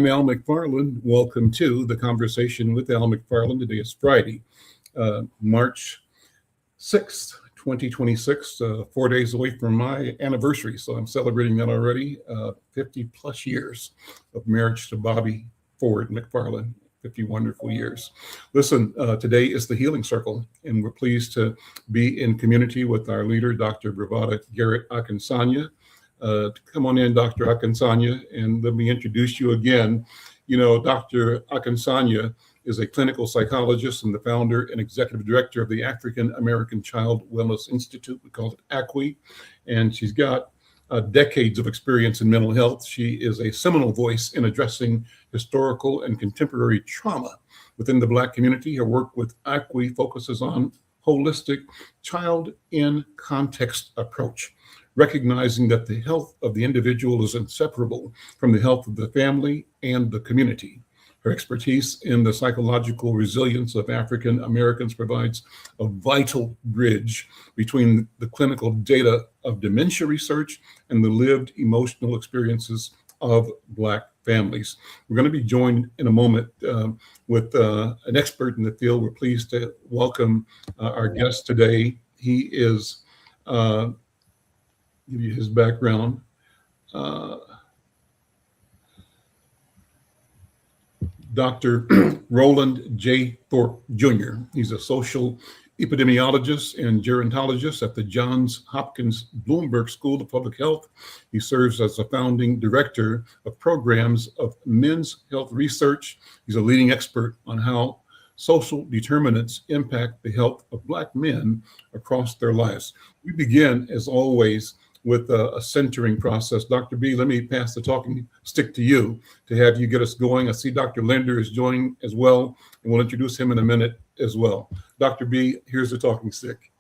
I'm Al McFarland. Welcome to the conversation with Al McFarland. Today is Friday, March 6th, 2026, 4 days away from my anniversary. So I'm celebrating that already. 50 plus years of marriage to Bobby Ford McFarland. 50 wonderful years. Listen, today is the Healing Circle, and we're pleased to be in community with our leader, Dr. Bravada Garrett Akinsanya. Come on in, Dr. Akinsanya, and let me introduce you again. You know, Dr. Akinsanya is a clinical psychologist and the founder and executive director of the African American Child Wellness Institute. We call it ACWI, and she's got decades of experience in mental health. She is a seminal voice in addressing historical and contemporary trauma within the Black community. Her work with ACWI focuses on holistic child in context approach, recognizing that the health of the individual is inseparable from the health of the family and the community. Her expertise in the psychological resilience of African Americans provides a vital bridge between the clinical data of dementia research and the lived emotional experiences of Black families. We're going to be joined in a moment with an expert in the field. We're pleased to welcome our guest today. He is give you his background. Dr. Roland J. Thorpe Jr. He's a social epidemiologist and gerontologist at the Johns Hopkins Bloomberg School of Public Health. He serves as a founding director of programs of men's health research. He's a leading expert on how social determinants impact the health of Black men across their lives. We begin, as always, with a centering process. Dr. B, let me pass the talking stick to you to have you get us going. I see Dr. Linder is joining as well, and we'll introduce him in a minute as well. Dr. B, here's the talking stick.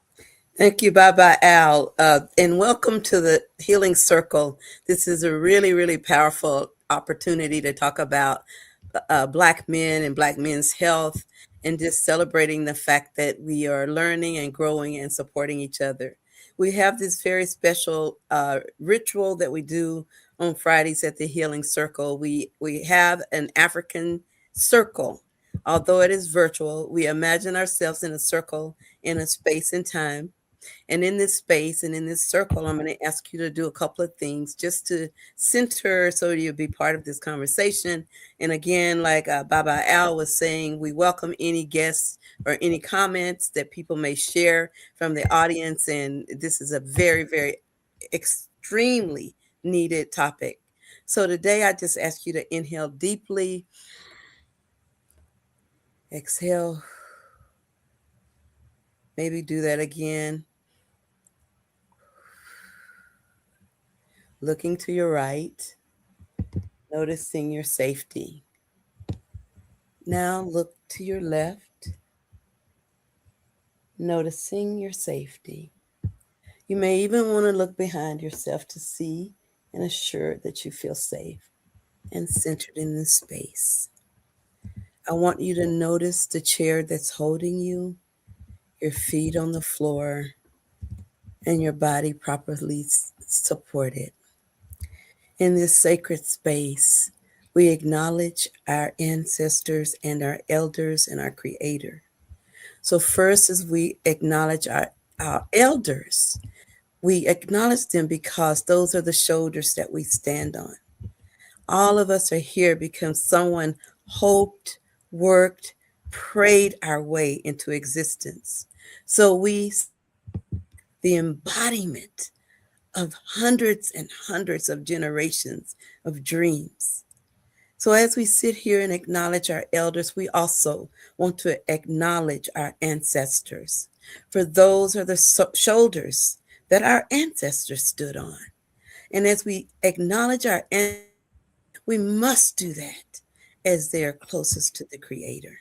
Thank you, Bye-bye, Al, and welcome to the Healing Circle. This is a really, really powerful opportunity to talk about Black men and Black men's health, and just celebrating the fact that we are learning and growing and supporting each other. We have this very special ritual that we do on Fridays at the Healing Circle. We have an African circle. Although it is virtual, we imagine ourselves in a circle in a space and time. And in this space and in this circle, I'm going to ask you to do a couple of things just to center so you'll be part of this conversation. And again, like Baba Al was saying, we welcome any guests or any comments that people may share from the audience. And this is a very, very extremely needed topic. So today, I just ask you to inhale deeply, exhale, maybe do that again. Looking to your right, noticing your safety. Now look to your left, noticing your safety. You may even want to look behind yourself to see and assure that you feel safe and centered in this space. I want you to notice the chair that's holding you, your feet on the floor, and your body properly supported. In this sacred space, we acknowledge our ancestors and our elders and our Creator. So first, as we acknowledge our elders, we acknowledge them because those are the shoulders that we stand on. All of us are here because someone hoped, worked, prayed our way into existence. So the embodiment of hundreds and hundreds of generations of dreams. So as we sit here and acknowledge our elders, we also want to acknowledge our ancestors. For those are the shoulders that our ancestors stood on. And as we acknowledge our ancestors, we must do that as they are closest to the Creator.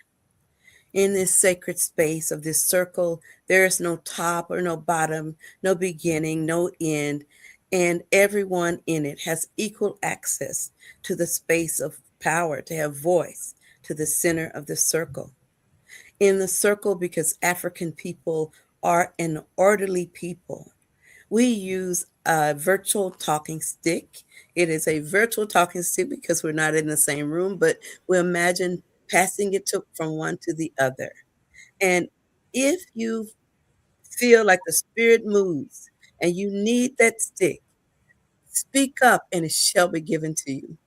In this sacred space of this circle, there is no top or no bottom, no beginning, no end, and everyone in it has equal access to the space of power, to have voice, to the center of the circle. In the circle, because African people are an orderly people, we use a virtual talking stick. It is a virtual talking stick because we're not in the same room, but we imagine passing it from one to the other. And if you feel like the spirit moves and you need that stick, speak up and it shall be given to you.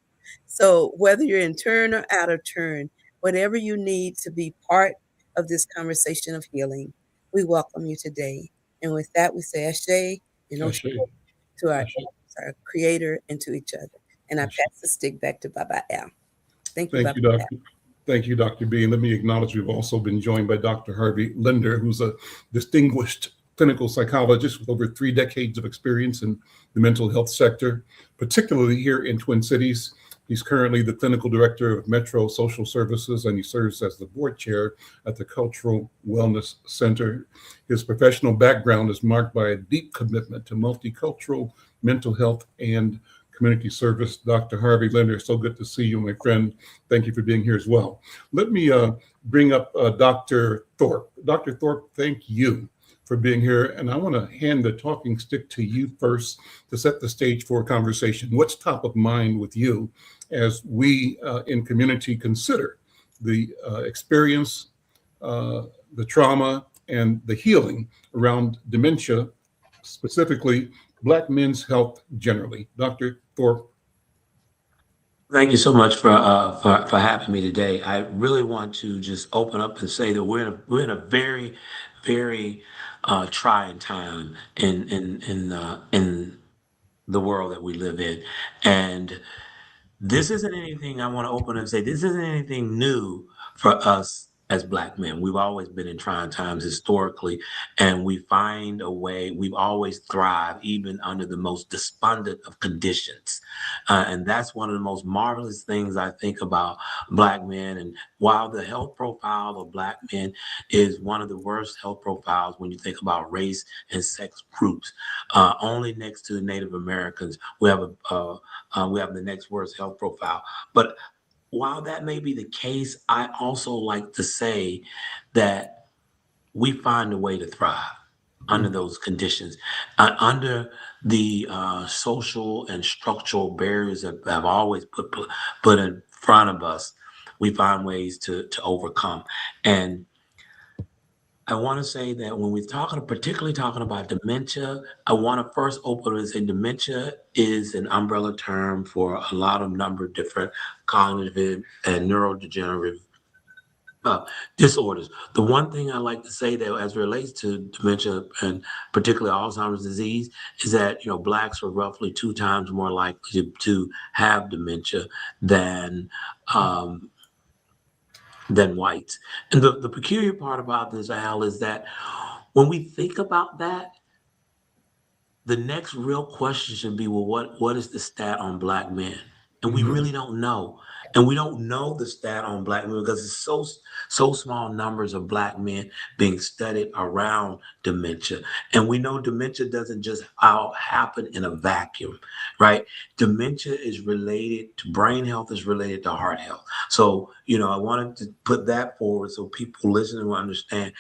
So whether you're in turn or out of turn, whatever you need to be part of this conversation of healing, we welcome you today. And with that, we say Ashe and Oshe Ashe, to Ashe, our creator and to each other. And I Ashe. pass the stick back to Baba Al. Thank you, Thank Baba you, Al. Dr. Thank you, Dr. B. And let me acknowledge we've also been joined by Dr. Harvey Linder, who's a distinguished clinical psychologist with over 3 decades of experience in the mental health sector, particularly here in Twin Cities. He's currently the clinical director of Metro Social Services, and he serves as the board chair at the Cultural Wellness Center. His professional background is marked by a deep commitment to multicultural mental health and community service. Dr. Harvey Linder, so good to see you, my friend. Thank you for being here as well. Let me bring up Dr. Thorpe. Dr. Thorpe, thank you for being here. And I want to hand the talking stick to you first to set the stage for a conversation. What's top of mind with you as we in community consider the experience, the trauma, and the healing around dementia, specifically Black men's health generally? Dr. Thorpe. Thank you so much for having me today. I really want to just open up and say that we're in a very, very trying time in the world that we live in, and this isn't anything. I want to open up and say this isn't anything new for us as Black men. We've always been in trying times historically, and we find a way. We've always thrived, even under the most despondent of conditions. And that's one of the most marvelous things I think about Black men. And while the health profile of Black men is one of the worst health profiles when you think about race and sex groups, only next to Native Americans, we have the next worst health profile. But while that may be the case, I also like to say that we find a way to thrive under those conditions, under the social and structural barriers that have always put in front of us. We find ways to overcome. And I want to say that when we're particularly talking about dementia, I want to first open and say dementia is an umbrella term for a number of different cognitive and neurodegenerative disorders. The one thing I like to say that as it relates to dementia and particularly Alzheimer's disease is that, Blacks are roughly 2 times more likely to have dementia than whites. And the peculiar part about this, Al, is that when we think about that, the next real question should be, well, what is the stat on Black men? And we really don't know. And we don't know the stat on Black men because it's so small numbers of Black men being studied around dementia. And we know dementia doesn't just happen in a vacuum, right? Dementia is related to brain health, is related to heart health. So, I wanted to put that forward so people listening will understand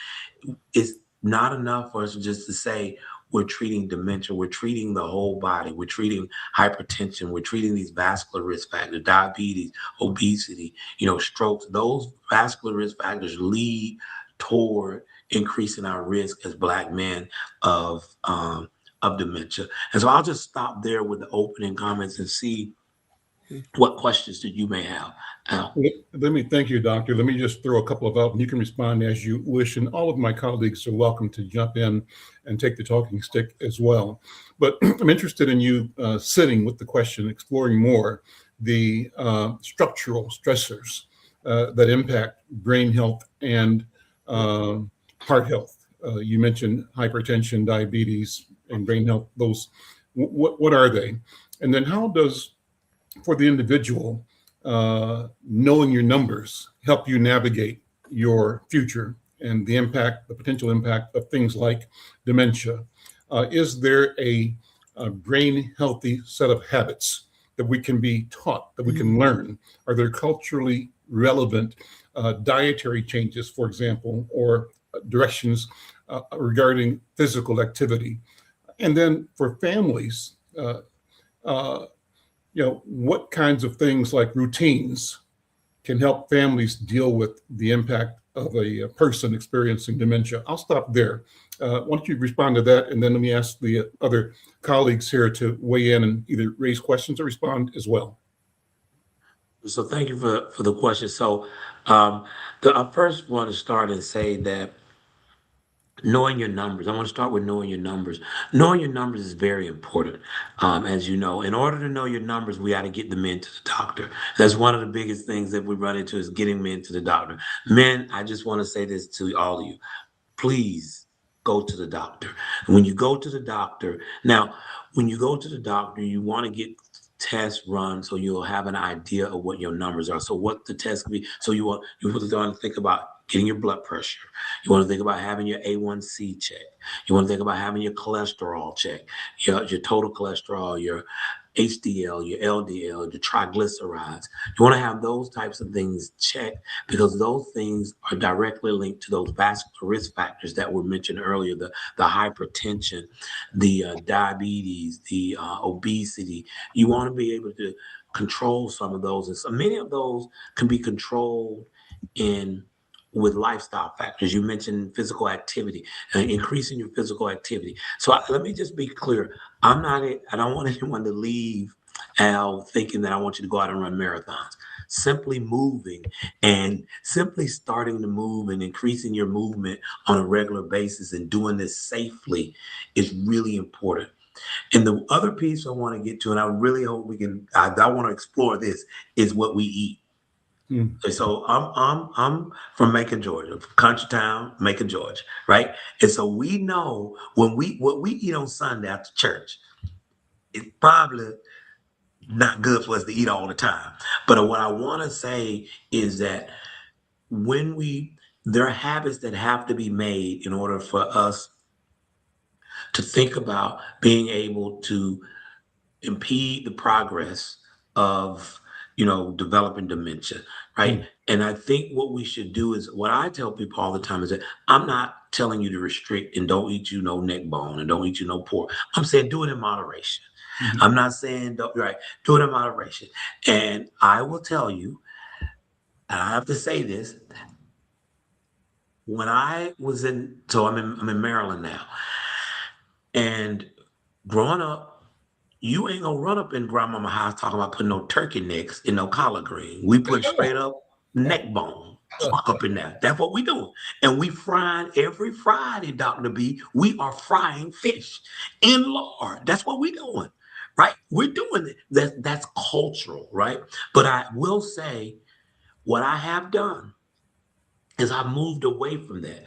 it's not enough for us just to say, we're treating dementia, we're treating the whole body, we're treating hypertension, we're treating these vascular risk factors, diabetes, obesity, strokes. Those vascular risk factors lead toward increasing our risk as Black men of dementia. And so I'll just stop there with the opening comments and see what questions that you may have. Al. Let me thank you, Doctor. Let me just throw a couple of out, and you can respond as you wish. And all of my colleagues are welcome to jump in and take the talking stick as well. But I'm interested in you sitting with the question, exploring more the structural stressors that impact brain health and heart health. You mentioned hypertension, diabetes, and brain health. Those, what are they? And then how does, for the individual, knowing your numbers help you navigate your future and the potential impact of things like dementia? Is there a brain healthy set of habits that we can be taught, that we can learn? Are there culturally relevant dietary changes, for example, or directions regarding physical activity? And then for families, what kinds of things like routines can help families deal with the impact of a person experiencing dementia? I'll stop there. Why don't you respond to that? And then let me ask the other colleagues here to weigh in and either raise questions or respond as well. So thank you for the question. So I first want to start and say that knowing your numbers. I want to start with knowing your numbers. Knowing your numbers is very important. As you know, in order to know your numbers, we got to get the men to the doctor. That's one of the biggest things that we run into is getting men to the doctor. Men, I just want to say this to all of you. Please go to the doctor. When you go to the doctor, you want to get tests run so you'll have an idea of what your numbers are. So what the test can be. So you want to think about getting your blood pressure. You want to think about having your A1C check. You want to think about having your cholesterol check, your total cholesterol, your HDL, your LDL, your triglycerides. You want to have those types of things checked because those things are directly linked to those vascular risk factors that were mentioned earlier, the hypertension, the diabetes, the obesity. You want to be able to control some of those. And so many of those can be controlled with lifestyle factors. You mentioned physical activity, increasing your physical activity. So let me just be clear. I don't want anyone to leave thinking that I want you to go out and run marathons. Simply moving and simply starting to move and increasing your movement on a regular basis and doing this safely is really important. And the other piece I want to get to, and I really hope I want to explore this, is what we eat. So I'm from Macon, Georgia, country town, Macon, Georgia, right? And so we know what we eat on Sunday after church, it's probably not good for us to eat all the time. But what I want to say is that there are habits that have to be made in order for us to think about being able to impede the progress of developing dementia, right? And I think what we should do is what I tell people all the time is that I'm not telling you to restrict and don't eat no neck bone and don't eat no pork. I'm saying do it in moderation. I'm not saying do it in moderation. And I will tell you, and I have to say this, when I was I'm in Maryland now, and growing up, you ain't gonna run up in grandmama house talking about putting no turkey necks in no collard green. We put straight up neck bone up in there. That's what we doing. And we frying every Friday, Dr. B. We are frying fish in lard. That's what we doing, right? We're doing it. That's cultural, right? But I will say what I have done is I moved away from that.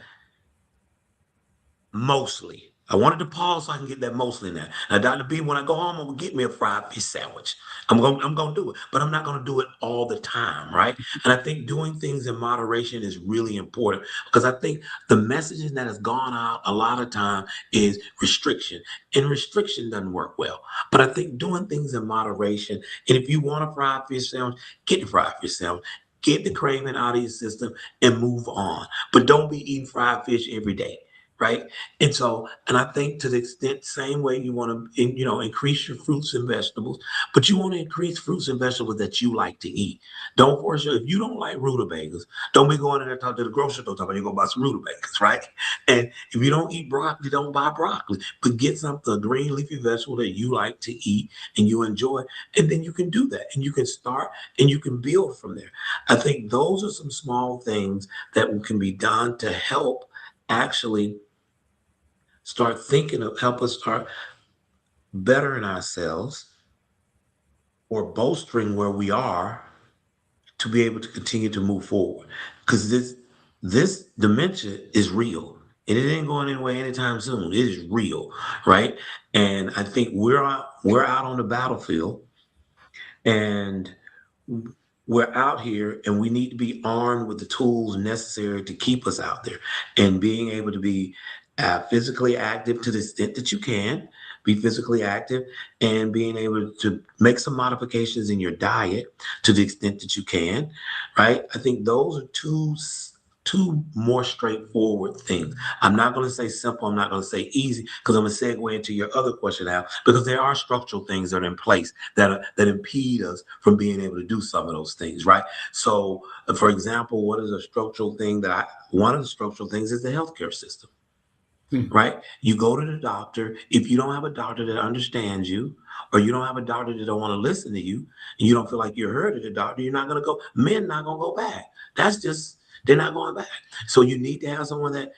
Mostly. I wanted to pause so I can get that mostly in there. Now, Dr. B, when I go home, I'm gonna get me a fried fish sandwich. I'm gonna do it, but I'm not gonna do it all the time, right? And I think doing things in moderation is really important because I think the messaging that has gone out a lot of time is restriction, and restriction doesn't work well. But I think doing things in moderation, and if you want a fried fish sandwich, get the fried fish sandwich. Get the craving out of your system and move on. But don't be eating fried fish every day. Right. And I think to the extent, same way you want to, increase your fruits and vegetables, but you want to increase fruits and vegetables that you like to eat. Don't force if you don't like rutabagas, don't be going in there talking to the grocery store talking, you go buy some rutabagas, right? And if you don't eat broccoli, don't buy broccoli, but get a green leafy vegetable that you like to eat and you enjoy. And then you can do that and you can start and you can build from there. I think those are some small things that can be done to help actually help us start bettering ourselves or bolstering where we are to be able to continue to move forward. Because this dementia is real and it ain't going anywhere anytime soon. It is real, right? And I think we're out on the battlefield and we're out here and we need to be armed with the tools necessary to keep us out there and being able to be physically active to the extent that you can be physically active and being able to make some modifications in your diet to the extent that you can, right? I think those are two two more straightforward things. I'm not going to say simple. I'm not going to say easy because I'm going to segue into your other question now, because there are structural things that are in place that impede us from being able to do some of those things, right? So, for example, what is a structural thing one of the structural things is the healthcare system. Right? You go to the doctor. If you don't have a doctor that understands you, or you don't have a doctor that don't want to listen to you, and you don't feel like you're heard at the doctor, you're not going to go. Men not going to go back. They're not going back. So you need to have someone that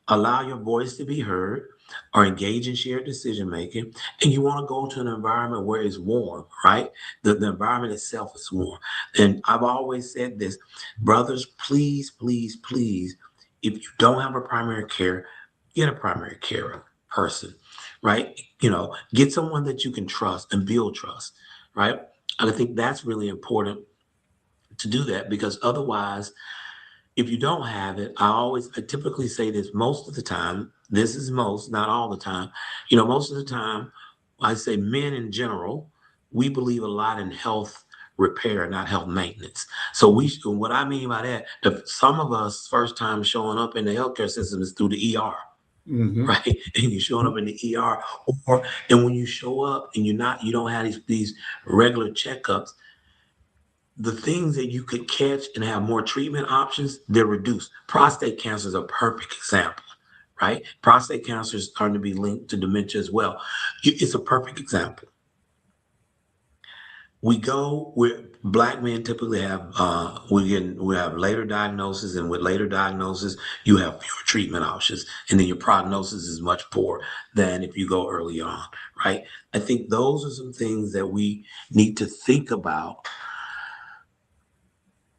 allow your voice to be heard or engage in shared decision making. And you want to go to an environment where it's warm, right? The environment itself is warm. And I've always said this, brothers, please, please, please, if you don't have a primary care, get a primary care person, right? Get someone that you can trust and build trust, right? And I think that's really important to do that, because otherwise, if you don't have it, I typically say this most of the time. This is most, not all the time. Most of the time, I say men in general, we believe a lot in health repair, not health maintenance. So what I mean by that, some of us first time showing up in the healthcare system is through the ER. Right? And you're showing up in the ER, and when you show up and you don't have these regular checkups, the things that you could catch and have more treatment options, they're reduced. Prostate cancer is a perfect example, right? Prostate cancer is starting to be linked to dementia as well. It's a perfect example. Black men typically have, we have later diagnosis, and with later diagnosis, you have fewer treatment options, and then your prognosis is much poorer than if you go early on, right? I think those are some things that we need to think about,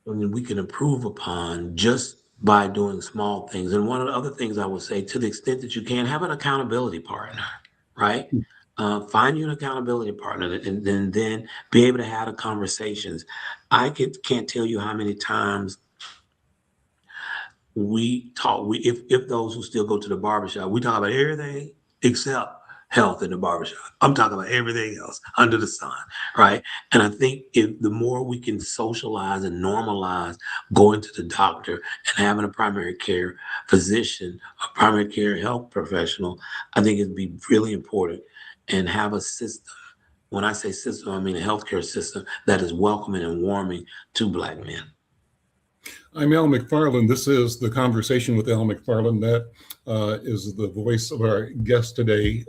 and we can improve upon just by doing small things. And one of the other things I would say, to the extent that you can, have an accountability partner, right? Find you an accountability partner, and then be able to have the conversations. I can't tell you how many times we talk. If those who still go to the barbershop, we talk about everything except health in the barbershop. I'm talking about everything else under the sun, right? And I think the more we can socialize and normalize going to the doctor and having a primary care physician, a primary care health professional, I think it'd be really important, and have a system. When I say system, I mean a healthcare system that is welcoming and warming to Black men. I'm Al McFarland. This is The Conversation with Al McFarland. That is the voice of our guest today,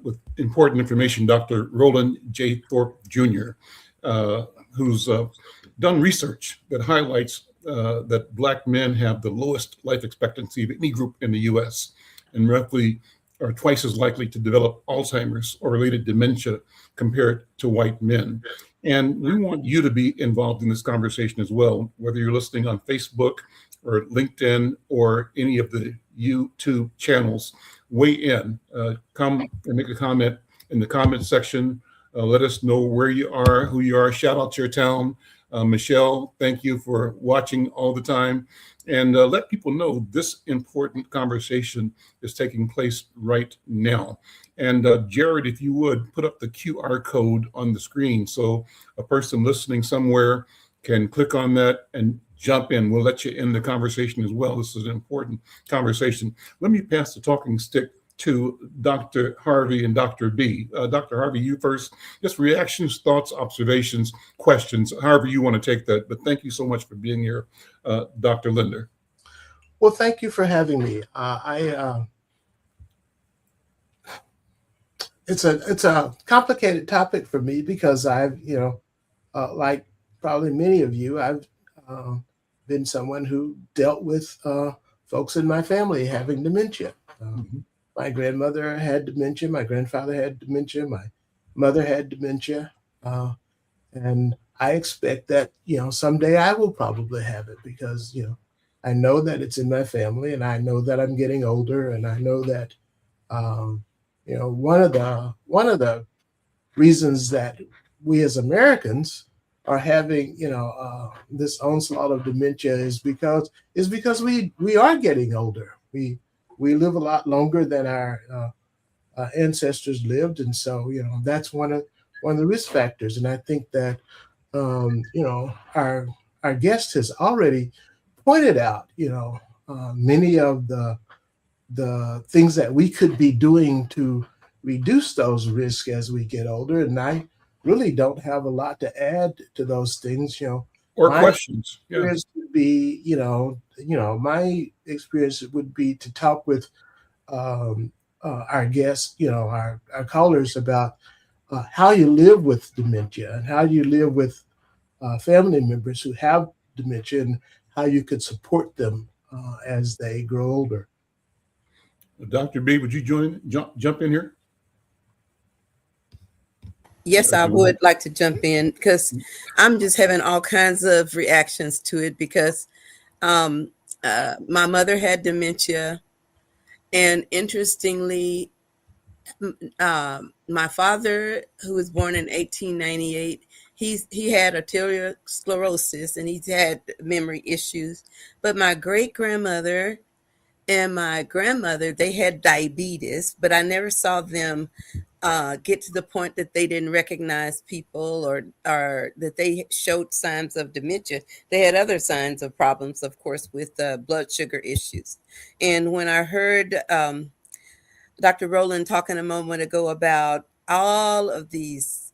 with important information, Dr. Roland J. Thorpe Jr., who's done research that highlights that Black men have the lowest life expectancy of any group in the U.S. and roughly are twice as likely to develop Alzheimer's or related dementia compared to white men. And we want you to be involved in this conversation as well, whether you're listening on Facebook or LinkedIn or any of the YouTube channels. Weigh in, come and make a comment in the comment section. Let us know where you are, who you are. Shout out to your town. Michelle, thank you for watching all the time. And let people know this important conversation is taking place right now. And Jared, if you would, put up the QR code on the screen so a person listening somewhere can click on that and jump in. We'll let you in the conversation as well. This is an important conversation. Let me pass the talking stick to Dr. Harvey and Dr. B. Dr. Harvey, you first. Just reactions, thoughts, observations, questions, however you want to take that. But thank you so much for being here, Dr. Linder. Well, thank you for having me. It's a complicated topic for me because I've, like probably many of you, I've been someone who dealt with folks in my family having dementia. My grandmother had dementia. My grandfather had dementia. My mother had dementia. And I expect that, someday I will probably have it because, I know that it's in my family, and I know that I'm getting older, and I know that, one of the reasons that we as Americans are having, this onslaught of dementia is because we are getting older. We live a lot longer than our ancestors lived, and so that's one of the risk factors. And I think that our our guest has already pointed out, many of the things that we could be doing to reduce those risks as we get older. And I really don't have a lot to add to those things. Or My questions. Yeah. experience would be, my experience would be to talk with our guests, our callers about how you live with dementia and how you live with family members who have dementia and how you could support them as they grow older. Dr. B, would you jump in here? Yes, I would like to jump in because I'm just having all kinds of reactions to it because my mother had dementia. And interestingly, my father, who was born in 1898, he had arteriosclerosis and he's had memory issues. But my great grandmother and my grandmother, they had diabetes, but I never saw them get to the point that they didn't recognize people or that they showed signs of dementia. They had other signs of problems, of course, with blood sugar issues. And when I heard Dr. Rowland talking a moment ago about all of these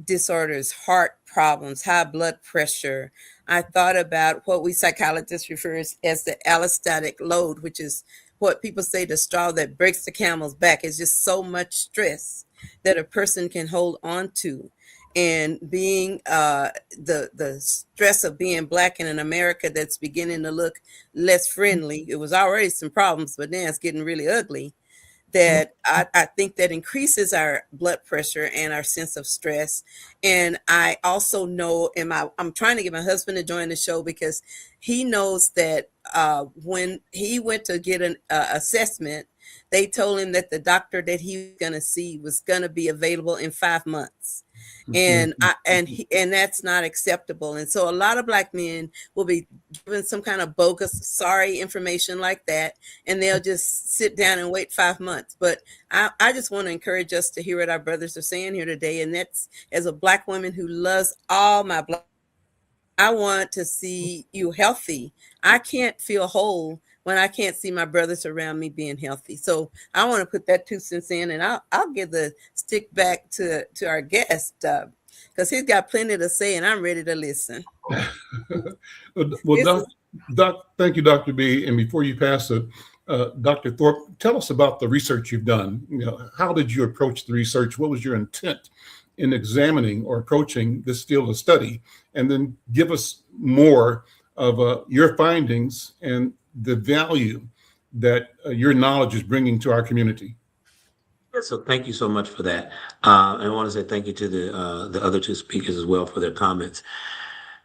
disorders, heart problems, high blood pressure, I thought about what we psychologists refer as the allostatic load, which is what people say the straw that breaks the camel's back. Is just so much stress that a person can hold on to. And being the stress of being Black in an America that's beginning to look less friendly, it was already some problems, but now it's getting really ugly. That I think that increases our blood pressure and our sense of stress. And I also know, I'm trying to get my husband to join the show because he knows that when he went to get an assessment, they told him that the doctor that he was going to see was going to be available in 5 months. And that's not acceptable. And so a lot of Black men will be given some kind of bogus, sorry information like that, and they'll just sit down and wait 5 months. But I just want to encourage us to hear what our brothers are saying here today. And that's, as a Black woman who loves all my Black, I want to see you healthy. I can't feel whole when I can't see my brothers around me being healthy. So I want to put that 2 cents in, and I'll give the stick back to our guest because he's got plenty to say, and I'm ready to listen. Well, thank you, Dr. B. And before you pass it, Dr. Thorpe, tell us about the research you've done. How did you approach the research? What was your intent in examining or approaching this field of study? And then give us more of your findings and the value that your knowledge is bringing to our community. So thank you so much for that. I want to say thank you to the other 2 speakers as well for their comments.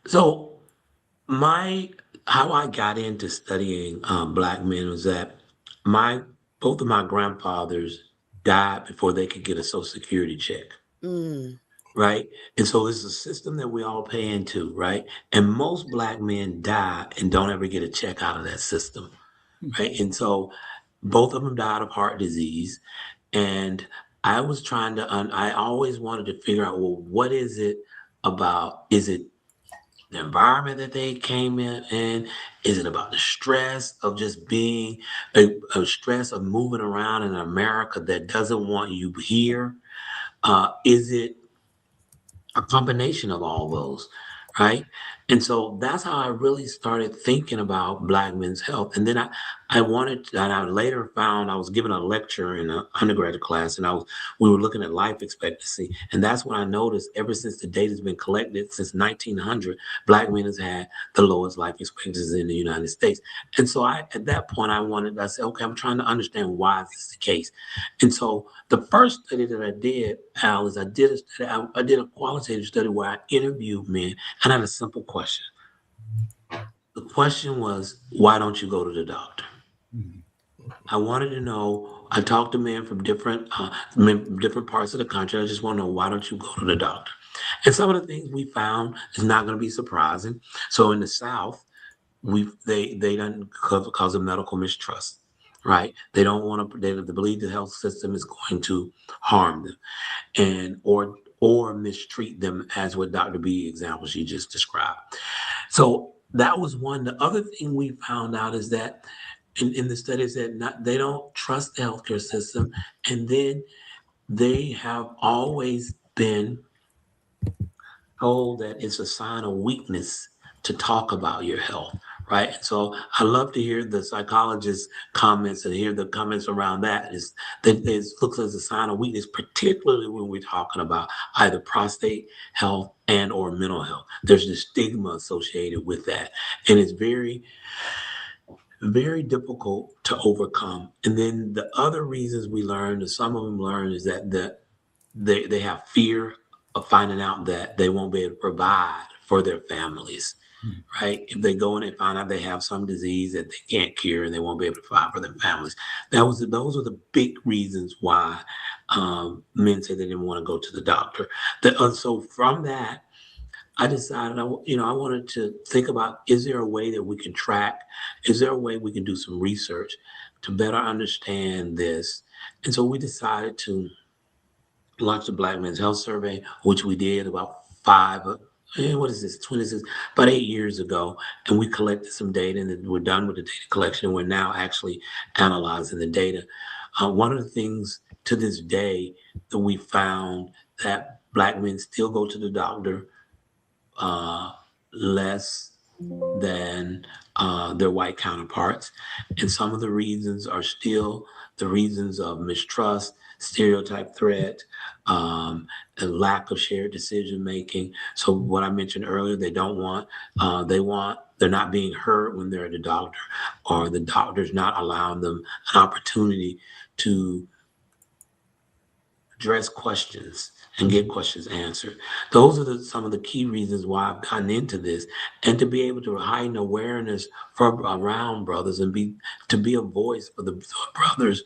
So how I got into studying Black men was that both of my grandfathers died before they could get a Social Security check. Right. And so this is a system that we all pay into, right? And most Black men die and don't ever get a check out of that system. Right. And so both of them died of heart disease. And I was I always wanted to figure out, well, what is it about? Is it the environment that they came in? Is it about the stress of just being a stress of moving around in America that doesn't want you here? Is it a combination of all those, right? And so that's how I really started thinking about Black men's health. And then I later found I was given a lecture in an undergraduate class, and we were looking at life expectancy. And that's when I noticed, ever since the data has been collected since 1900, Black men has had the lowest life expectancy in the United States. And so at that point, I said, okay, I'm trying to understand why this is the case. And so the first study that I did, Al, is I did a qualitative study where I interviewed men, and I had a simple question. The question was, why don't you go to the doctor? I wanted to know, I talked to men from different parts of the country. I just want to know, why don't you go to the doctor? And some of the things we found is not going to be surprising. So in the South, they don't cause of medical mistrust, right? They don't want to, they believe the health system is going to harm them, or or mistreat them, as what Dr. B example she just described. So that was one. The other thing we found out is that in the studies that they don't trust the healthcare system, and then they have always been told that it's a sign of weakness to talk about your health, right? So I love to hear the psychologist's comments and hear the comments around that. Is that it looks as a sign of weakness, particularly when we're talking about either prostate health and or mental health. There's this stigma associated with that, and it's very, very difficult to overcome. And then the other reasons we learned, and some of them learned, is that they have fear of finding out that they won't be able to provide for their families, right? If they go and they find out they have some disease that they can't cure and they won't be able to provide for their families. Those are the big reasons why men said they didn't want to go to the doctor. So from that, I decided, I wanted to think about, is there a way that we can track? Is there a way we can do some research to better understand this? And so we decided to launch the Black Men's Health Survey, which we did about 26, about 8 years ago. And we collected some data, and we're done with the data collection. And we're now actually analyzing the data. One of the things to this day that we found that Black men still go to the doctor less than their white counterparts. And some of the reasons are still the reasons of mistrust, stereotype threat, a lack of shared decision making. So what I mentioned earlier, they're not being heard when they're at the doctor, or the doctor's not allowing them an opportunity to address questions and get questions answered. Those are some of the key reasons why I've gotten into this, and to be able to heighten awareness around brothers, and to be a voice for the brothers,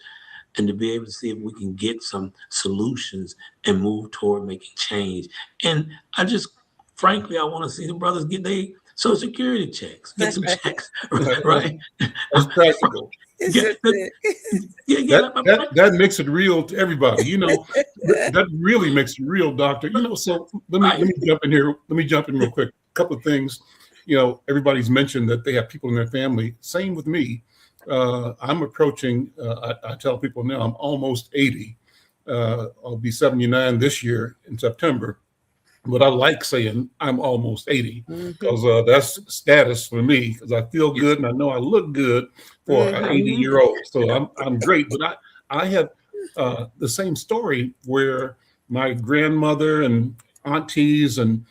and to be able to see if we can get some solutions and move toward making change. And I want to see the brothers get their Social Security checks, get some checks, right? That's practical. That makes it real to everybody. That really makes it real, doctor. So let me jump in here. Let me jump in real quick. A couple of things. Everybody's mentioned that they have people in their family. Same with me. I'm approaching, I tell people now, I'm almost 80. I'll be 79 this year in September. But I like saying I'm almost 80 because that's status for me, because I feel good and I know I look good for an 80-year-old. So I'm great. But I have the same story where my grandmother and aunties and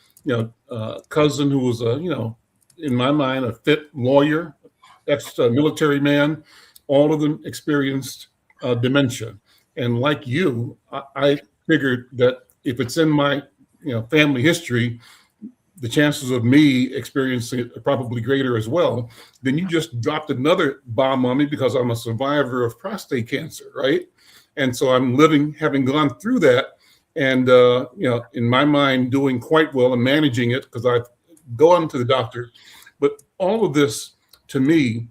cousin who was in my mind a fit lawyer, ex-military man, all of them experienced dementia. And like you, I figured that if it's in my family history, the chances of me experiencing it are probably greater as well. Then you just dropped another bomb on me, because I'm a survivor of prostate cancer, right? And so I'm having gone through that, and in my mind, doing quite well and managing it, because I've gone to the doctor. But all of this, to me,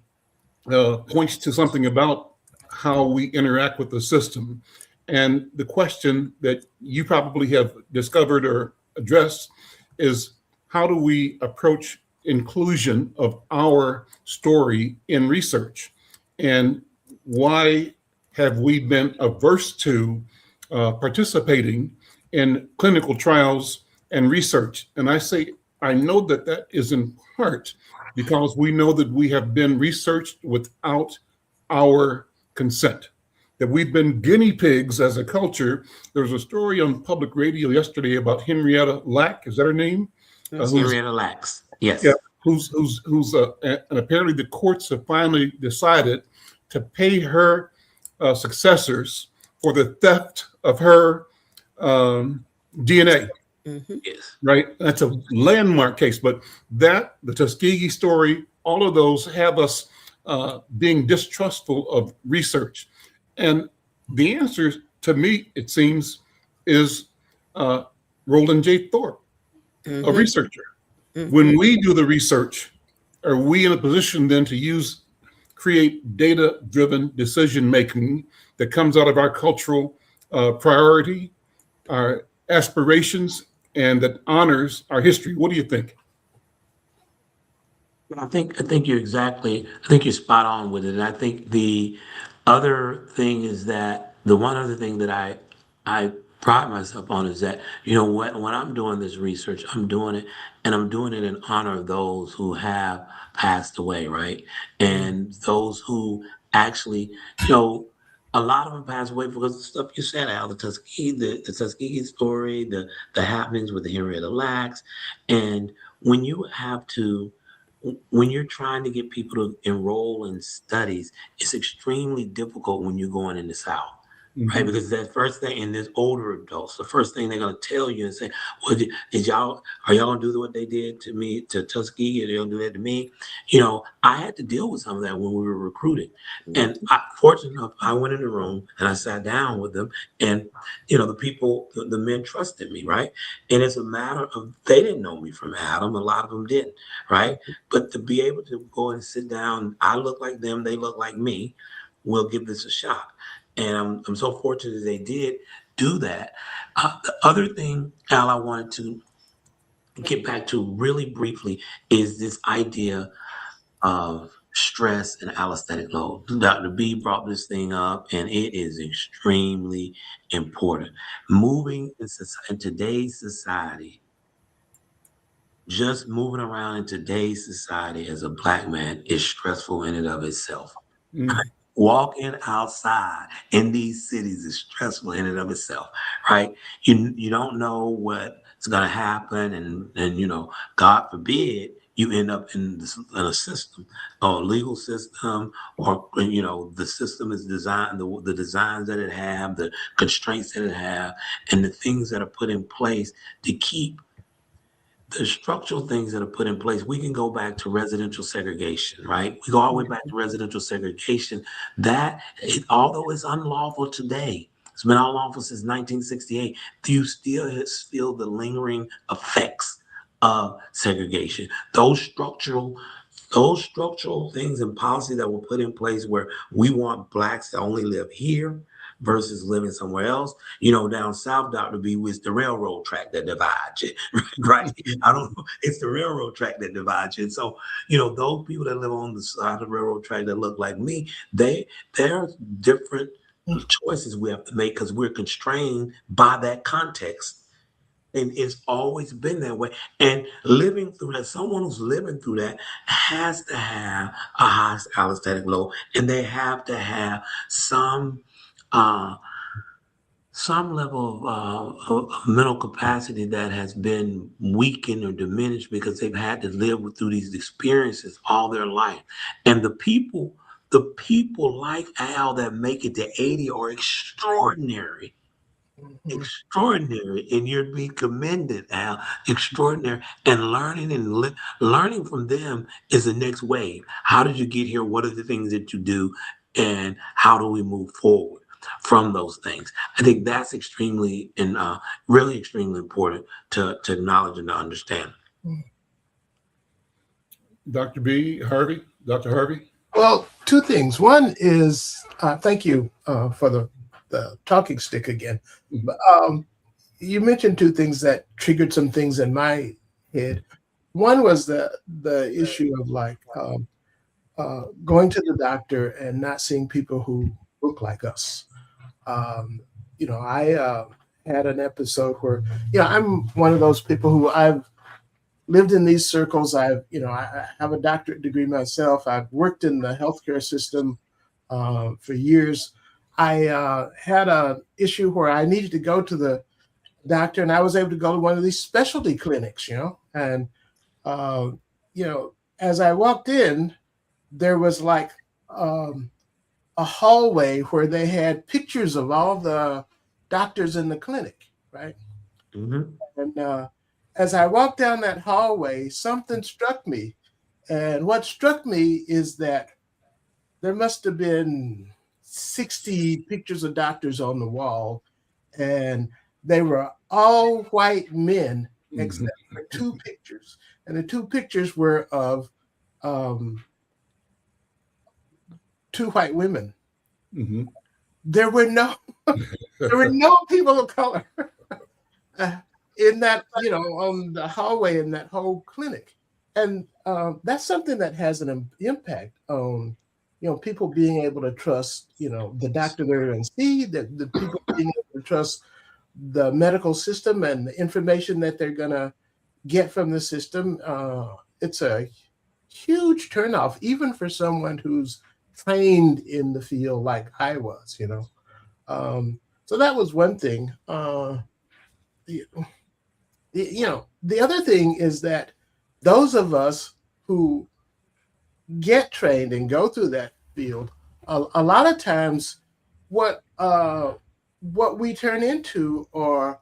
points to something about how we interact with the system. And the question that you probably have discovered or addressed is, how do we approach inclusion of our story in research? And why have we been averse to participating in clinical trials and research? And I know that is in part because we know that we have been researched without our consent, that we've been guinea pigs as a culture. There was a story on public radio yesterday about Henrietta Lack. Is that her name? Henrietta Lacks. Yes. Yeah. And apparently the courts have finally decided to pay her successors for the theft of her DNA. Yes. Right. That's a landmark case. But the Tuskegee story, all of those have us being distrustful of research. And the answer, to me, it seems, is Roland J. Thorpe, a researcher. When we do the research, are we in a position then to create data-driven decision-making that comes out of our cultural priority, our aspirations and that honors our history. What do you think? I think I think you're spot on with it. And I think the other thing is that the one other thing that I pride myself on is that, you know, when I'm doing this research, I'm doing it and I'm doing it in honor of those who have passed away, right? And those who actually, you know, a lot of them passed away because of the stuff you said, Al, the Tuskegee story, the happenings with the Henrietta Lacks. And when you have to when you're trying to get people to enroll in studies, it's extremely difficult when you're going in the South, right? Mhm. Because that first thing, and there's older adults, the first thing they're going to tell you and say, "Well, are y'all going to do what they did to me, to Tuskegee, or they going to do that to me?" You know, I had to deal with some of that when we were recruiting. And fortunate enough, I went in the room and I sat down with them, and, you know, the men trusted me, right? And it's a matter of, they didn't know me from Adam. A lot of them didn't, right? But to be able to go and sit down, I look like them, they look like me, we'll give this a shot. And I'm so fortunate that they did do that. The other thing, Al, I wanted to get back to really briefly is this idea of stress and allostatic load. Dr. B brought this thing up, and it is extremely important. Moving in today's society, just moving around in today's society as a Black man is stressful in and of itself. Mm. Walking outside in these cities is stressful in and of itself, right? You don't know what's going to happen, and you know, God forbid you end up in a system, or a legal system, or, you know, the system is designed, the designs that it have, the constraints that it have, and the things that are put in place to keep the structural things that are put in place. We can go back to residential segregation, right? We go all the way back to residential segregation. Although it's unlawful today, it's been unlawful since 1968, you still feel the lingering effects of segregation. Those structural things and policy that were put in place where we want Blacks to only live here versus living somewhere else. You know, down south, Dr. B, was the railroad track that divides it, right? I don't know. It's the railroad track that divides it. So, you know, those people that live on the side of the railroad track that look like me, there are different choices we have to make because we're constrained by that context. And it's always been that way. And living through that, someone who's living through that has to have a high allostatic load, and they have to have uh, some level of mental capacity that has been weakened or diminished because they've had to through these experiences all their life. And the people like Al that make it to 80 are extraordinary. Mhm. Extraordinary, and you're being commended, Al. Extraordinary, and learning from them is the next wave. How did you get here? What are the things that you do, and how do we move forward from those things? I think that's extremely and really extremely important to acknowledge and to understand. Dr. B, Harvey, Dr. Harvey. Well, two things. One is thank you for the talking stick again. Mhm. But, you mentioned two things that triggered some things in my head. One was the issue of like going to the doctor and not seeing people who look like us. You know, I had an episode where, you know, I'm one of those people who I've lived in these circles. I have a doctorate degree myself. I've worked in the healthcare system for years. I had an issue where I needed to go to the doctor, and I was able to go to one of these specialty clinics, you know, and you know, as I walked in, there was like a hallway where they had pictures of all the doctors in the clinic, right? Mm-hmm. And as I walked down that hallway, something struck me. And what struck me is that there must have been 60 pictures of doctors on the wall, and they were all white men Mhm. except for two pictures. And the two pictures were of um, two white women. Mhm. There were no there were no people of color. uh, in that, on the hallway in that whole clinic. And that's something that has an impact on, people being able to trust, the doctor they're going to see, the people being able to trust the medical system and the information that they're going to get from the system. It's a huge turnoff, even for someone who's trained in the field like I was. So that was one thing. The, the other thing is that those of us who get trained and go through that field, a lot of times, what we turn into are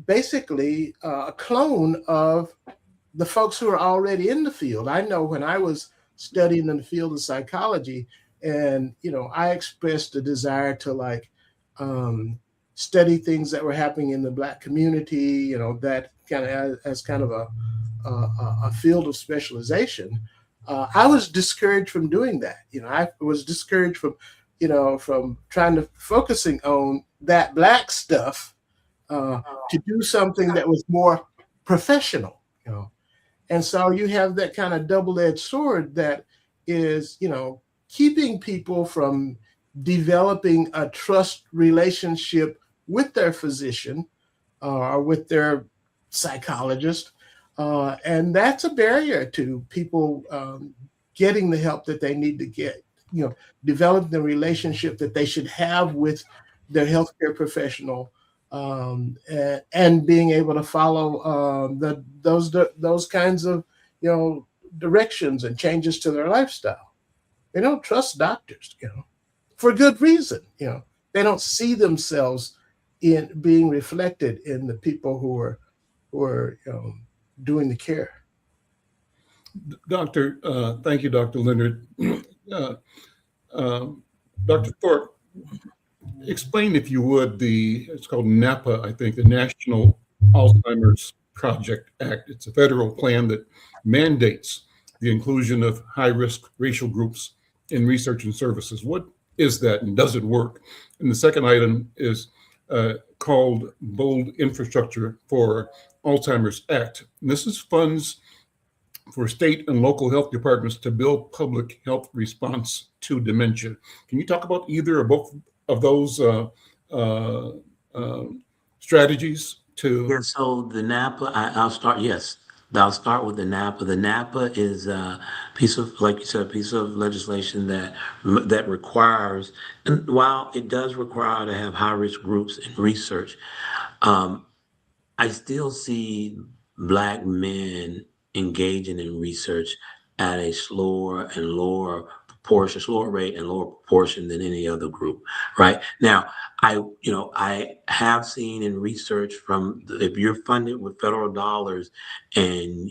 basically a clone of the folks who are already in the field. I know when I was studying in the field of psychology, and I expressed a desire to study things that were happening in the Black community, that kind of as kind of a field of specialization. I was discouraged from doing that. I was discouraged from trying to focusing on that Black stuff to do something that was more professional. And so you have that kind of double-edged sword that is, keeping people from developing a trust relationship with their physician or with their psychologist. And that's a barrier to people getting the help that they need to get, developing the relationship that they should have with their healthcare professional, and being able to follow those kinds of, directions and changes to their lifestyle. They don't trust doctors, for good reason. They don't see themselves in being reflected in the people who are doing the care. Thank you, Dr. Leonard. Dr. Thorpe, explain, if you would, it's called NAPA, I think, the National Alzheimer's Project Act. It's a federal plan that mandates the inclusion of high-risk racial groups in research and services. What is that, and does it work? And the second item is called Bold Infrastructure for Alzheimer's Act. And this is funds for state and local health departments to build public health response to dementia. Can you talk about either or both of those strategies to? Yeah, so the NAPA, I'll start, yes. I'll start with the NAPA. The NAPA is a piece of, like you said, a piece of legislation that requires, and while it does require to have high-risk groups in research, I still see Black men engaging in research at a slower rate and lower proportion than any other group. Right now, I have seen in research if you're funded with federal dollars and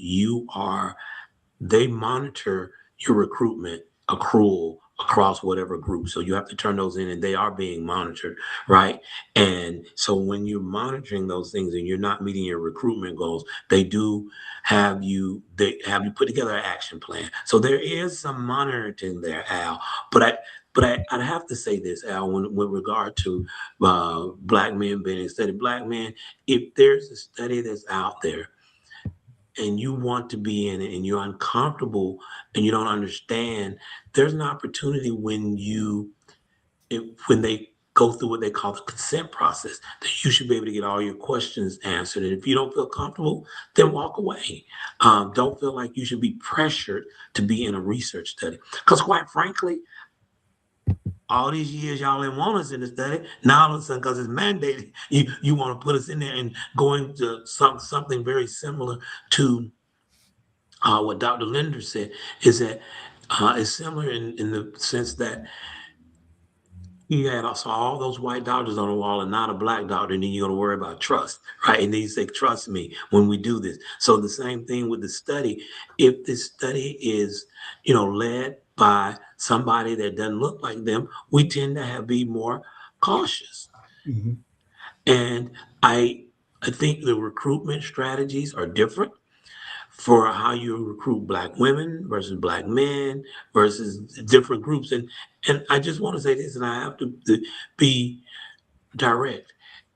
they monitor your recruitment accrual across whatever group. So you have to turn those in, and they are being monitored, right? And so when you're monitoring those things and you're not meeting your recruitment goals, they have you put together an action plan. So there is some monitoring there, Al. But I'd have to say this, Al, with regard to Black men being studied. Black men, if there's a study that's out there and you want to be in it and you're uncomfortable and you don't understand, there's an opportunity when they go through what they call the consent process, that you should be able to get all your questions answered. And if you don't feel comfortable, then walk away. Don't feel like you should be pressured to be in a research study. Because quite frankly, all these years y'all didn't want us in the study. Now all of a sudden, because it's mandated, you want to put us in there and go into something very similar to what Dr. Linder said, is that it's similar in the sense that you had also all those white doctors on the wall and not a Black doctor, and then you're going to worry about trust, right? And then you say, trust me when we do this. So the same thing with the study. If the study is, led by somebody that doesn't look like them, we tend to be more cautious. Mm-hmm. And I think the recruitment strategies are different for how you recruit Black women versus Black men versus different groups. And I just want to say this, and I have to be direct.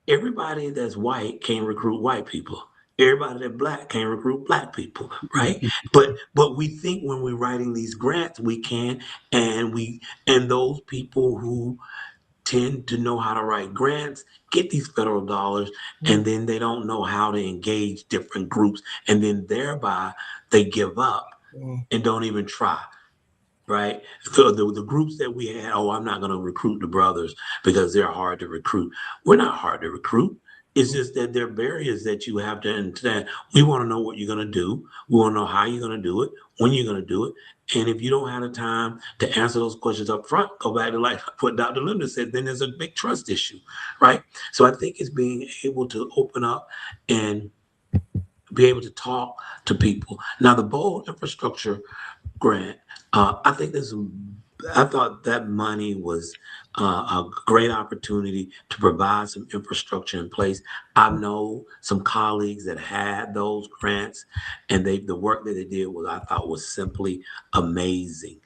everybody that's white can't recruit white people. Everybody that's black can't recruit black people, right? But we think when we're writing these grants we can, and those people who tend to know how to write grants get these federal dollars, and then they don't know how to engage different groups, and then thereby they give up and don't even try. Right. So the groups that we had, oh, I'm not going to recruit the brothers because they're hard to recruit. We're not hard to recruit. It's just that there are barriers that you have to understand. We want to know what you're going to do. We want to know how you're going to do it, when you're going to do it. And if you don't have the time to answer those questions up front, go back to like what Dr. Linda said, then there's a big trust issue. Right. So I think it's being able to open up and be able to talk to people. Now, the bold infrastructure grant, I thought that money was a great opportunity to provide some infrastructure in place. I know some colleagues that had those grants, and the work that they did was, I thought, was simply amazing.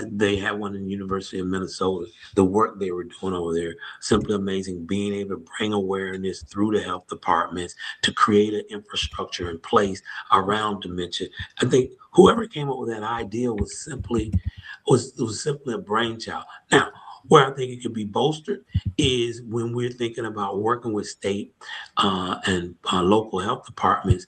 They had one in the University of Minnesota. The work they were doing over there, simply amazing. Being able to bring awareness through the health departments to create an infrastructure in place around dementia. I think whoever came up with that idea was simply a brainchild. Now, where I think it could be bolstered is when we're thinking about working with state and local health departments.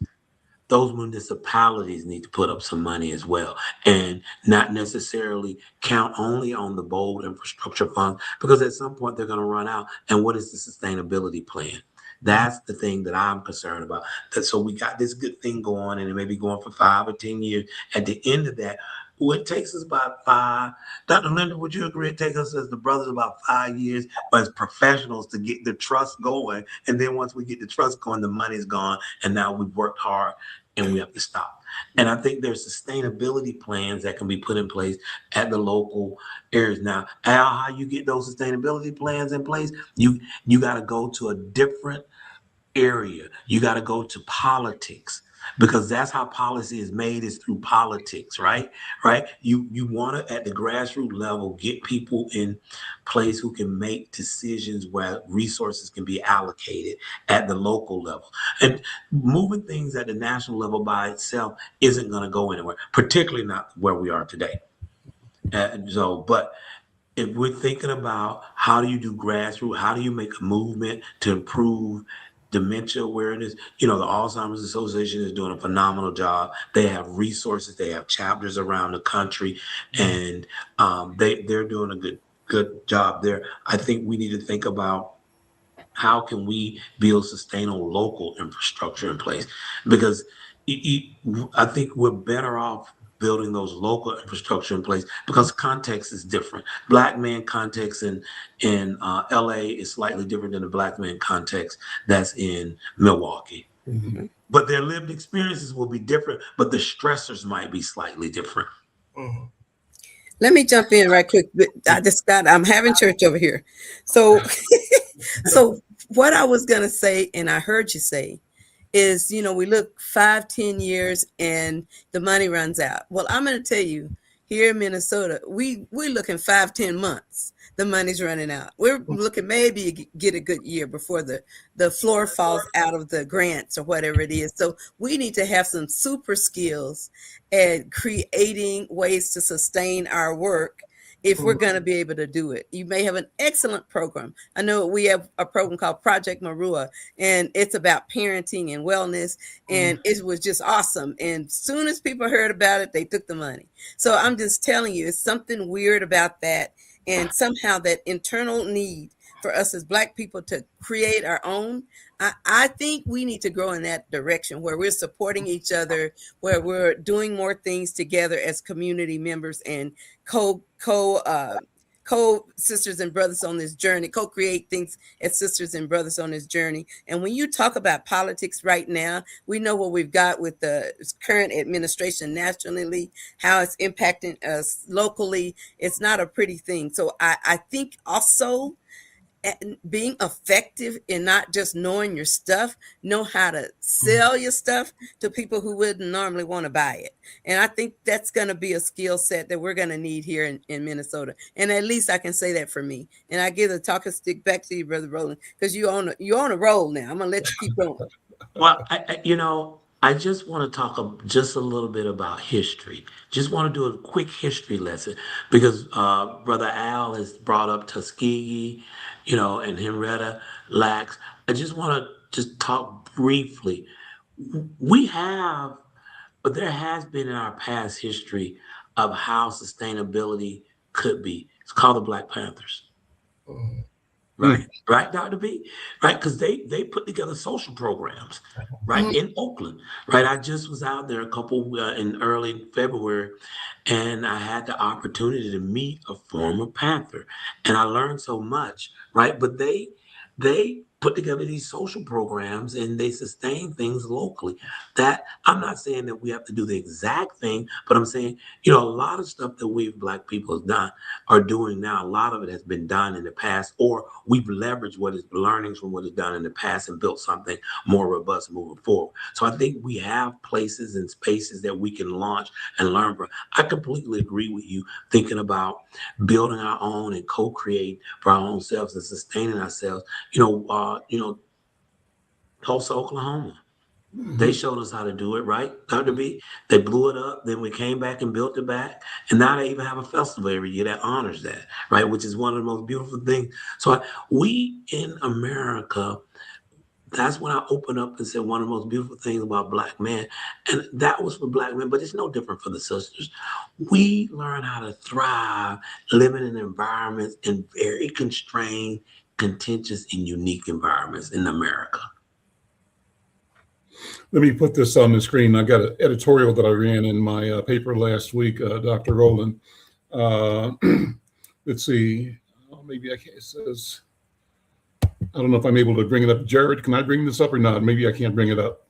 Those municipalities need to put up some money as well, and not necessarily count only on the bold infrastructure funds, because at some point they're going to run out. And what is the sustainability plan? That's the thing that I'm concerned about. So we got this good thing going, and it may be going for 5 or 10 years. At the end of that, well, it takes us about 5. Dr. Linda, would you agree? It takes us as the brothers about 5 years, but as professionals, to get the trust going. And then once we get the trust going, the money's gone, and now we've worked hard and we have to stop. And I think there's sustainability plans that can be put in place at the local areas. Now, Al, how you get those sustainability plans in place? You got to go to a different area. You got to go to politics, because that's how policy is made, is through politics, right? Right. You want to, at the grassroots level, get people in place who can make decisions where resources can be allocated at the local level. And moving things at the national level by itself isn't going to go anywhere, particularly not where we are today. But if we're thinking about how do you do grassroots, how do you make a movement to improve dementia awareness? The Alzheimer's Association is doing a phenomenal job. They have resources, they have chapters around the country, and they're doing a good job there. I think we need to think about how can we build sustainable local infrastructure in place, because I think we're better off building those local infrastructure in place, because context is different. Black man context in LA is slightly different than the black man context that's in Milwaukee. Mm-hmm. But their lived experiences will be different, but the stressors might be slightly different. Mm-hmm. Let me jump in right quick. I'm having church over here. So, so what I was going to say, and I heard you say, is, we look 5-10 years and the money runs out. Well, I'm going to tell you, here in Minnesota, we're looking 5-10 months. The money's running out. We're looking maybe get a good year before the floor falls out of the grants or whatever it is. So we need to have some super skills at creating ways to sustain our work if we're going to be able to do it. You may have an excellent program. I know we have a program called Project Marua, and it's about parenting and wellness, and it was just awesome. And as soon as people heard about it, they took the money. So I'm just telling you, it's something weird about that. And somehow that internal need for us as Black people to create our own, I think we need to grow in that direction, where we're supporting each other, where we're doing more things together as community members and co-sisters and brothers on this journey, co-create things as sisters and brothers on this journey. And when you talk about politics right now, we know what we've got with the current administration nationally, how it's impacting us locally. It's not a pretty thing. So I think also and being effective in not just knowing your stuff, know how to sell your stuff to people who wouldn't normally want to buy it. And I think that's going to be a skill set that we're going to need here in Minnesota. And at least I can say that for me. And I give the talking stick back to you, Brother Roland, because you're on a roll now. I'm going to let you keep going. Well, I just want to talk just a little bit about history. Just want to do a quick history lesson because Brother Al has brought up Tuskegee, and Henrietta Lacks. I just want to just talk briefly. We have, but there has been in our past history of how sustainability could be. It's called the Black Panthers. Mhm. Right, Dr. B, right? Because they put together social programs, right, in Oakland, right? I just was out there a couple in early February, and I had the opportunity to meet a former Panther, and I learned so much, right? But they put together these social programs and they sustain things locally. That I'm not saying that we have to do the exact thing, but I'm saying, a lot of stuff that we Black people have done are doing now. A lot of it has been done in the past, or we've leveraged what is learnings from what is done in the past and built something more robust moving forward. So I think we have places and spaces that we can launch and learn from. I completely agree with you thinking about building our own and co-create for our own selves and sustaining ourselves. Tulsa, Oklahoma. They showed us how to do it, right, Dr. B? They blew it up, then we came back and built it back. And now they even have a festival every year that honors that, right? Which is one of the most beautiful things. So we in America, that's when I opened up and said one of the most beautiful things about Black men. And that was for Black men, but it's no different for the sisters. We learn how to thrive, living in environments in very constrained, contentious, and unique environments in America. Let me put this on the screen. I got an editorial that I ran in my paper last week, Dr. Rowland. Uh, let's see. Maybe I can't. It says, I don't know if I'm able to bring it up. Jared, can I bring this up or not? Maybe I can't bring it up.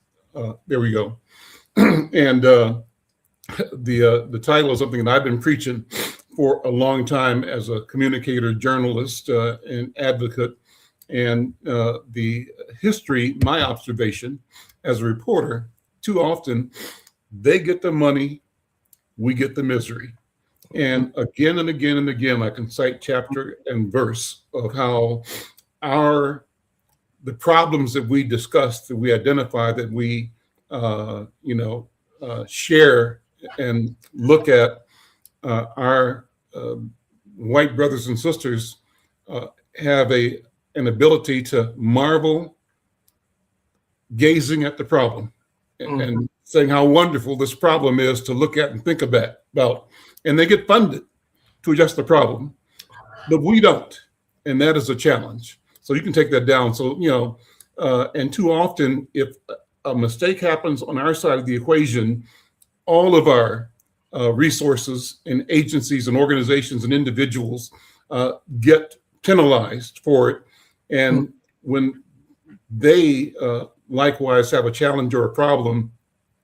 There we go. And the title is something that I've been preaching for a long time as a communicator, journalist, and advocate. And the history, my observation as a reporter, too often they get the money, we get the misery. And again and again and again, I can cite chapter and verse of how the problems that we discussed, that we identify, that we share and look at our white brothers and sisters have an ability to marvel gazing at the problem and saying how wonderful this problem is to look at and think about. And they get funded to address the problem, but we don't. And that is a challenge. So you can take that down. So, and too often, if a mistake happens on our side of the equation, all of our resources and agencies and organizations and individuals get penalized for it. And when they likewise have a challenge or a problem,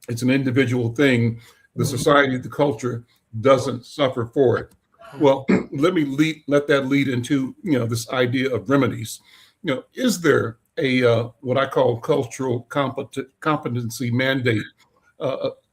it's an individual thing. The society, the culture doesn't suffer for it. Well, let that lead into this idea of remedies. Is there a what I call cultural competency mandate?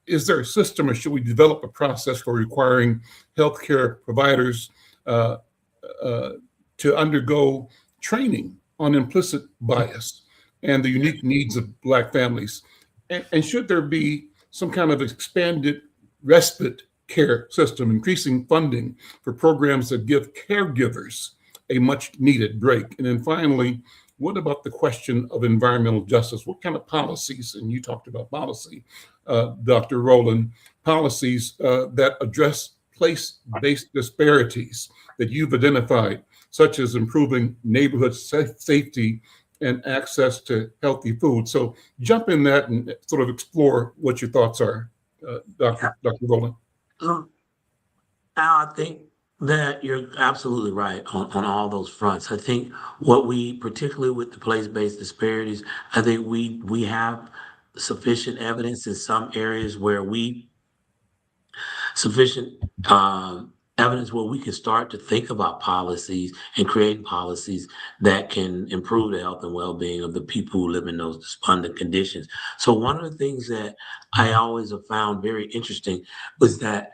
Is there a system, or should we develop a process for requiring healthcare providers to undergo training on implicit bias and the unique needs of Black families? And should there be some kind of expanded respite care system, increasing funding for programs that give caregivers a much needed break? And then finally, what about the question of environmental justice? What kind of policies, and you talked about policy, Dr. Rowland, policies that address place-based disparities that you've identified, such as improving neighborhood safety and access to healthy food? So jump in that and sort of explore what your thoughts are, Dr. Rowland. I think that you're absolutely right on all those fronts. I think what we, particularly with the place-based disparities, I think we have sufficient evidence in some areas where sufficient evidence where we can start to think about policies and creating policies that can improve the health and well-being of the people who live in those despondent conditions. So one of the things that I always have found very interesting was that,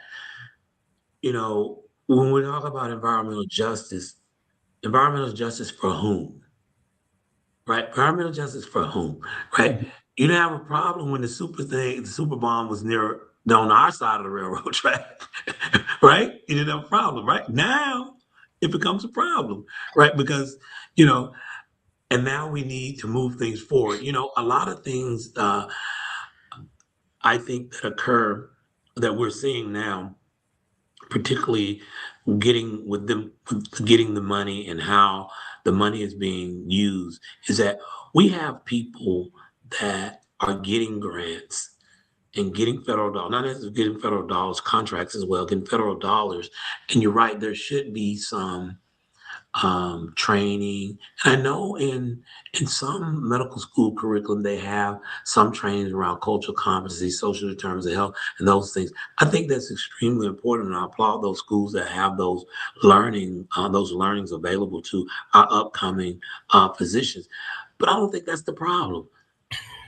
when we talk about environmental justice for whom? Right? Environmental justice for whom? Right? Mhm. You didn't have a problem when the super bomb was near on our side of the railroad track, right? You didn't have a problem, right? Now it becomes a problem, right? Because, you know, and now we need to move things forward. A lot of things I think that occur that we're seeing now, particularly getting the money and how the money is being used, is that we have people that are getting grants and getting federal dollars, not necessarily getting federal dollars, contracts as well, getting federal dollars. And you're right, there should be some training. And I know in some medical school curriculum they have some training around cultural competency, social determinants of health, and those things. I think that's extremely important, and I applaud those schools that have those learnings available to our upcoming physicians. But I don't think that's the problem.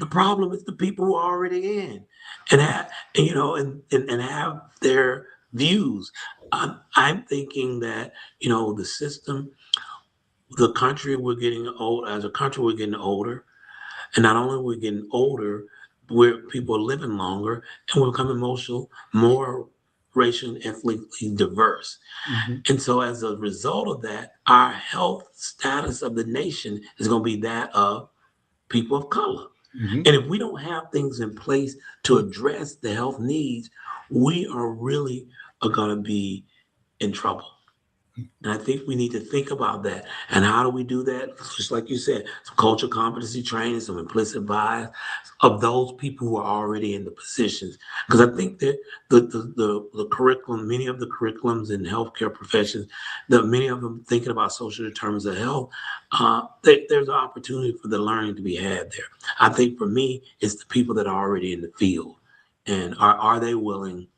The problem is the people who are already in and have, and have their views. I'm thinking that the system, the country, we're getting old. As a country, we're getting older, and not only are we getting older, people are living longer, and we're becoming more racial and ethnically diverse. Mhm. And so, as a result of that, our health status of the nation is going to be that of people of color. Mhm. And if we don't have things in place to address the health needs, we are really going to be in trouble. And I think we need to think about that. And how do we do that? Just like you said, some cultural competency training, some implicit bias of those people who are already in the positions. Because I think that the curriculum, many of the curriculums in healthcare professions, that many of them thinking about social determinants of health, there's an opportunity for the learning to be had there. I think for me, it's the people that are already in the field. And are they willing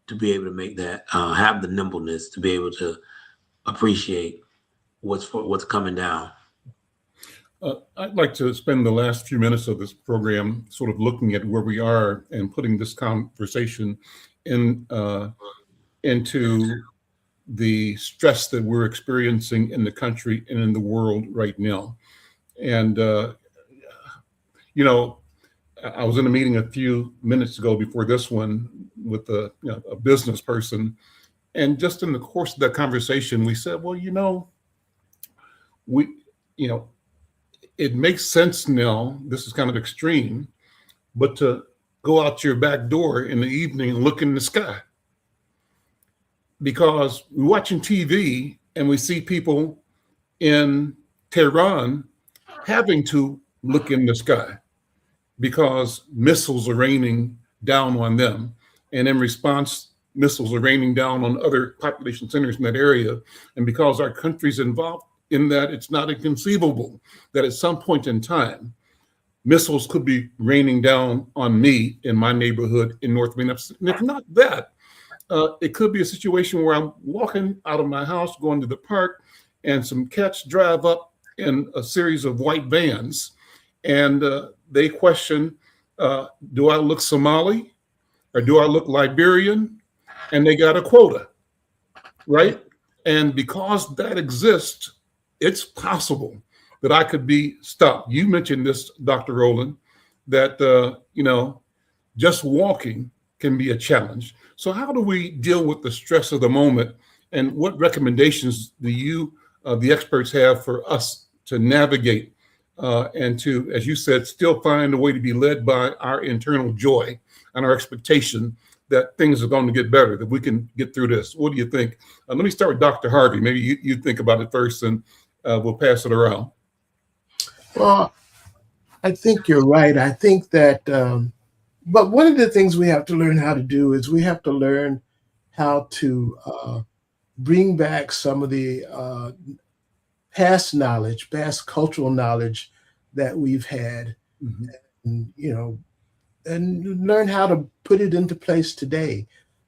to be able to make that, have the nimbleness to be able to appreciate what's coming down. I'd like to spend the last few minutes of this program sort of looking at where we are and putting this conversation into the stress that we're experiencing in the country and in the world right now. And, I was in a meeting a few minutes ago before this one with a business person. And just in the course of that conversation, we said, well, we, it makes sense now, this is kind of extreme, but to go out your back door in the evening and look in the sky. Because we're watching TV and we see people in Tehran having to look in the sky because missiles are raining down on them. And in response, missiles are raining down on other population centers in that area. And because our country's involved in that, it's not inconceivable that at some point in time, missiles could be raining down on me in my neighborhood in North Minneapolis. And if not that, it could be a situation where I'm walking out of my house, going to the park, and some cats drive up in a series of white vans, and they question, do I look Somali or do I look Liberian? And they got a quota, right? And because that exists, it's possible that I could be stopped. You mentioned this, Dr. Rowland, that, just walking can be a challenge. So how do we deal with the stress of the moment? And what recommendations do you, the experts, have for us to navigate and to, as you said, still find a way to be led by our internal joy and our expectation that things are going to get better, that we can get through this? What do you think? Let me start with Dr. Harvey. Maybe you think about it first, and we'll pass it around. Well, I think you're right. I think that, but one of the things we have to learn how to do is we have to learn how to bring back some of the past knowledge, past cultural knowledge that we've had, Mhm. and, and learn how to put it into place today.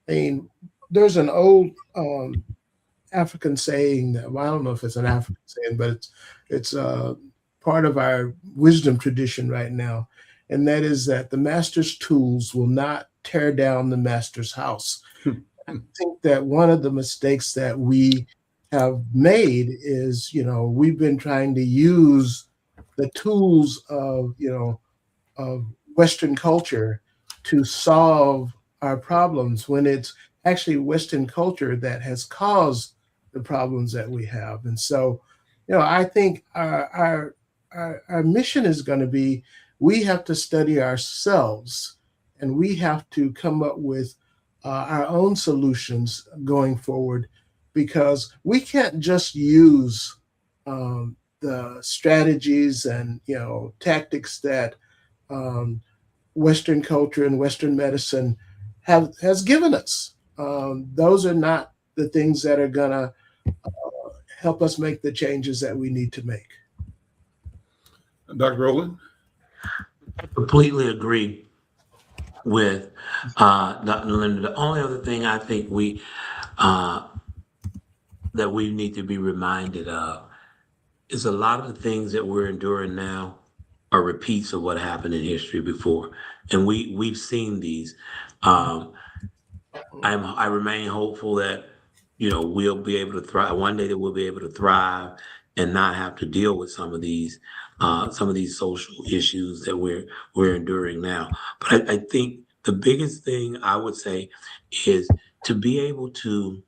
I mean, there's an old African saying that, well, I don't know if it's an African saying, but it's part of our wisdom tradition right now, and that is that the master's tools will not tear down the master's house. I think that one of the mistakes that we have made is, we've been trying to use the tools of Western culture to solve our problems, when it's actually Western culture that has caused the problems that we have. And so, I think our mission is going to be, we have to study ourselves, and we have to come up with our own solutions going forward, because we can't just use the strategies and tactics that Western culture and Western medicine has given us. Those are not the things that are gonna help us make the changes that we need to make. Dr. Rowland? Completely agree with Dr. Linda. The only other thing I think that we need to be reminded of is a lot of the things that we're enduring now are repeats of what happened in history before, and we've seen these. I remain hopeful that we'll be able to thrive one day, that we'll be able to thrive and not have to deal with some of these social issues that we're enduring now. But I think the biggest thing I would say is to be able to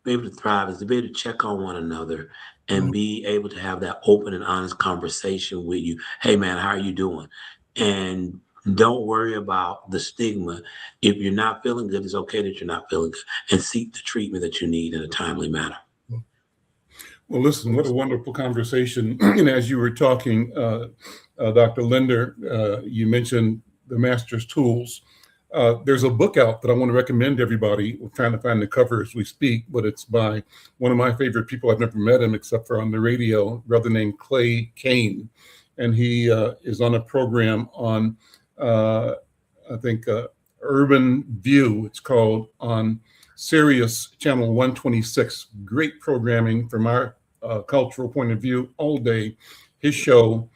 thrive is to be able to check on one another and be able to have that open and honest conversation with you. Hey man, how are you doing? And don't worry about the stigma. If you're not feeling good, it's okay that you're not feeling good, and seek the treatment that you need in a timely manner. Well, listen, what a wonderful conversation. And as you were talking, Dr. Linder, you mentioned the master's tools. There's a book out that I want to recommend to everybody. We're trying to find the cover as we speak, but it's by one of my favorite people. I've never met him except for on the radio, a brother named Clay Cane. And he is on a program on, I think, Urban View. It's called, on Sirius Channel 126. Great programming from our cultural point of view all day. His show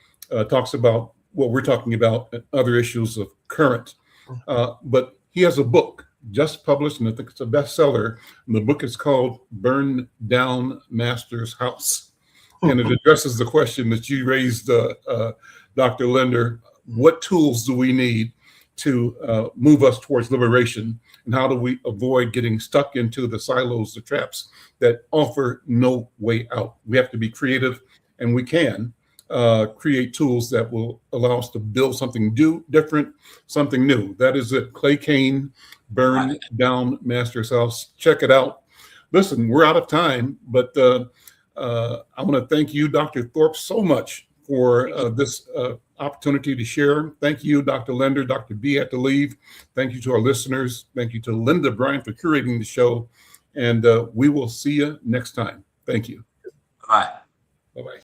talks about what we're talking about and other issues of current. But he has a book just published, and I think it's a bestseller. And the book is called Burn Down Master's House. And it addresses the question that you raised, Dr. Linder. What tools do we need to move us towards liberation? And how do we avoid getting stuck into the silos, the traps that offer no way out? We have to be creative, and we can create tools that will allow us to build something different, something new. That is it. Clay Cane, Burn Down Master's House. Check it out. Listen, we're out of time, but I want to thank you, Dr. Thorpe, so much for this opportunity to share. Thank you, Dr. Linder. Dr. B had to leave. Thank you to our listeners. Thank you to Linda Bryant for curating the show. And we will see you next time. Thank you. Bye. Bye-bye.